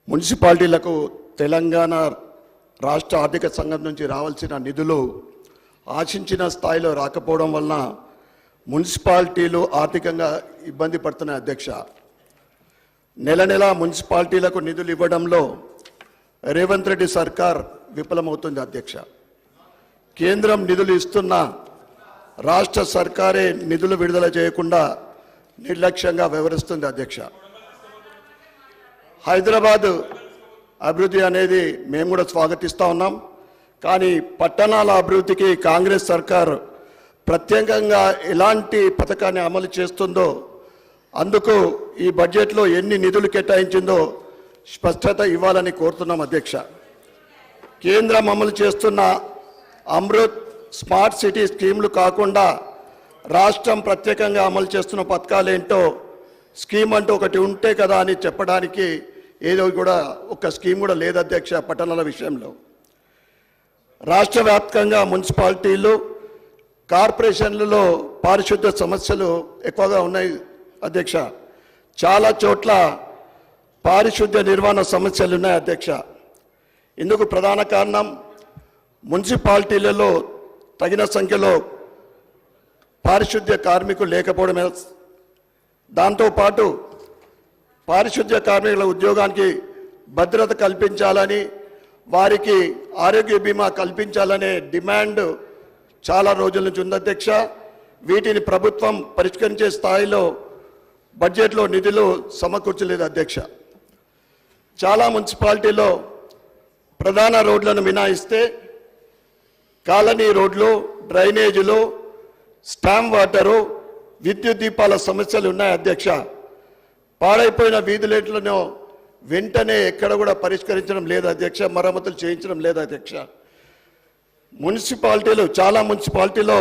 మున్సిపాలిటీలకు తెలంగాణ రాష్ట్ర ఆర్థిక సంఘం నుంచి రావాల్సిన నిధులు ఆశించిన స్థాయిలో రాకపోవడం వలన మున్సిపాలిటీలు ఆర్థికంగా ఇబ్బంది పడుతున్నాయి అధ్యక్ష. నెల నెల మున్సిపాలిటీలకు నిధులు ఇవ్వడంలో రేవంత్ రెడ్డి సర్కార్ విఫలమవుతుంది అధ్యక్ష. కేంద్రం నిధులు ఇస్తున్నా రాష్ట్ర సర్కారే నిధులు విడుదల చేయకుండా నిర్లక్ష్యంగా వ్యవహరిస్తుంది అధ్యక్ష. హైదరాబాద్ అభివృద్ధి అనేది మేము కూడా స్వాగతిస్తూ ఉన్నాం. కానీ పట్టణాల అభివృద్ధికి కాంగ్రెస్ సర్కార్ ప్రత్యేకంగా ఎలాంటి పథకాన్ని అమలు చేస్తుందో, అందుకు ఈ బడ్జెట్లో ఎన్ని నిధులు కేటాయించిందో స్పష్టత ఇవ్వాలని కోరుతున్నాం అధ్యక్ష. కేంద్రం అమలు చేస్తున్న అమృత్ స్మార్ట్ సిటీ స్కీమ్లు కాకుండా రాష్ట్రం ప్రత్యేకంగా అమలు చేస్తున్న పథకాలు ఏంటో స్కీమ్ అంటూ ఒకటి ఉంటే కదా అని చెప్పడానికి ఏదో కూడా ఒక స్కీమ్ కూడా లేదు అధ్యక్ష. పట్టణాల విషయంలో రాష్ట్ర వ్యాప్తంగా మున్సిపాలిటీలు కార్పొరేషన్లలో పారిశుద్ధ్య సమస్యలు ఎక్కువగా ఉన్నాయి అధ్యక్ష. చాలా చోట్ల పారిశుద్ధ్య నిర్వహణ సమస్యలు ఉన్నాయి అధ్యక్ష. ఇందుకు ప్రధాన కారణం మున్సిపాలిటీలలో తగిన సంఖ్యలో పారిశుద్ధ్య కార్మికులు లేకపోవడమే. దాంతోపాటు పారిశుద్ధ్య కార్మికుల ఉద్యోగానికి భద్రత కల్పించాలని, వారికి ఆరోగ్య బీమా కల్పించాలనే డిమాండ్ చాలా రోజుల నుంచి ఉంది అధ్యక్ష. వీటిని ప్రభుత్వం పరిష్కరించే స్థాయిలో బడ్జెట్లో నిధులు సమకూర్చలేదు అధ్యక్ష. చాలా మున్సిపాలిటీలో ప్రధాన రోడ్లను మినహాయిస్తే కాలనీ రోడ్లు, డ్రైనేజీలు, స్టామ్ వాటరు, విద్యుత్ దీపాల సమస్యలు ఉన్నాయి అధ్యక్ష. పాడైపోయిన వీధులెట్లను వెంటనే ఎక్కడ కూడా పరిష్కరించడం లేదు అధ్యక్ష, మరమ్మతులు చేయించడం లేదు అధ్యక్ష. చాలా మున్సిపాలిటీలో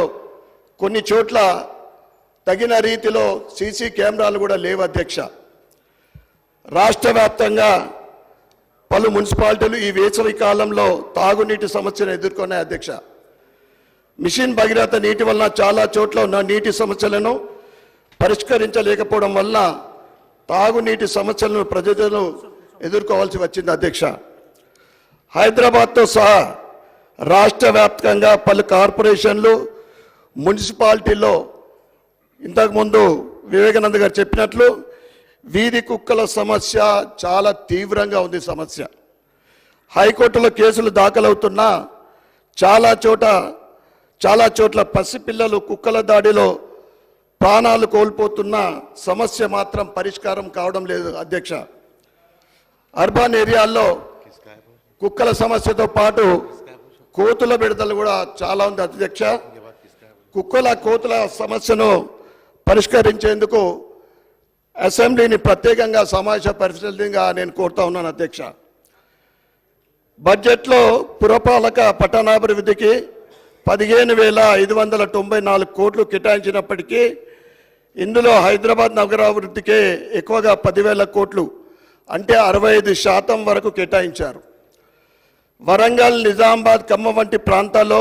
కొన్ని చోట్ల తగిన రీతిలో సీసీ కెమెరాలు కూడా లేవు అధ్యక్ష. రాష్ట్ర వ్యాప్తంగా పలు మున్సిపాలిటీలు ఈ వేసవి కాలంలో తాగునీటి సమస్యను ఎదుర్కొన్నాయి అధ్యక్ష. మిషన్ భగీరథ నీటి వలన చాలా చోట్ల ఉన్న నీటి సమస్యలను పరిష్కరించలేకపోవడం వల్ల తాగునీటి సమస్యలను ప్రజలు ఎదుర్కోవాల్సి వచ్చింది అధ్యక్ష. హైదరాబాద్తో సహా రాష్ట్ర వ్యాప్తంగా పలు కార్పొరేషన్లు, మున్సిపాలిటీల్లో ఇంతకుముందు వివేకానంద గారు చెప్పినట్లు వీధి కుక్కల సమస్య చాలా తీవ్రంగా ఉంది సమస్య. హైకోర్టులో కేసులు దాఖలవుతున్నా చాలా చోట్ల పసిపిల్లలు కుక్కల దాడిలో ప్రాణాలు కోల్పోతున్న సమస్య మాత్రం పరిష్కారం కావడం లేదు అధ్యక్ష. అర్బన్ ఏరియాల్లో కుక్కల సమస్యతో పాటు కోతుల విడుదల కూడా చాలా ఉంది అధ్యక్ష. కోతుల సమస్యను పరిష్కరించేందుకు అసెంబ్లీని ప్రత్యేకంగా సమావేశపరిచేందుగా నేను కోరుతా ఉన్నాను అధ్యక్ష. బడ్జెట్లో పురపాలక పట్టణాభివృద్ధికి 15,594 కోట్లు కేటాయించినప్పటికీ ఇందులో హైదరాబాద్ నగరాభివృద్ధికే ఎక్కువగా 10,000 కోట్లు అంటే 65% వరకు కేటాయించారు. వరంగల్, నిజామాబాద్, ఖమ్మం వంటి ప్రాంతాల్లో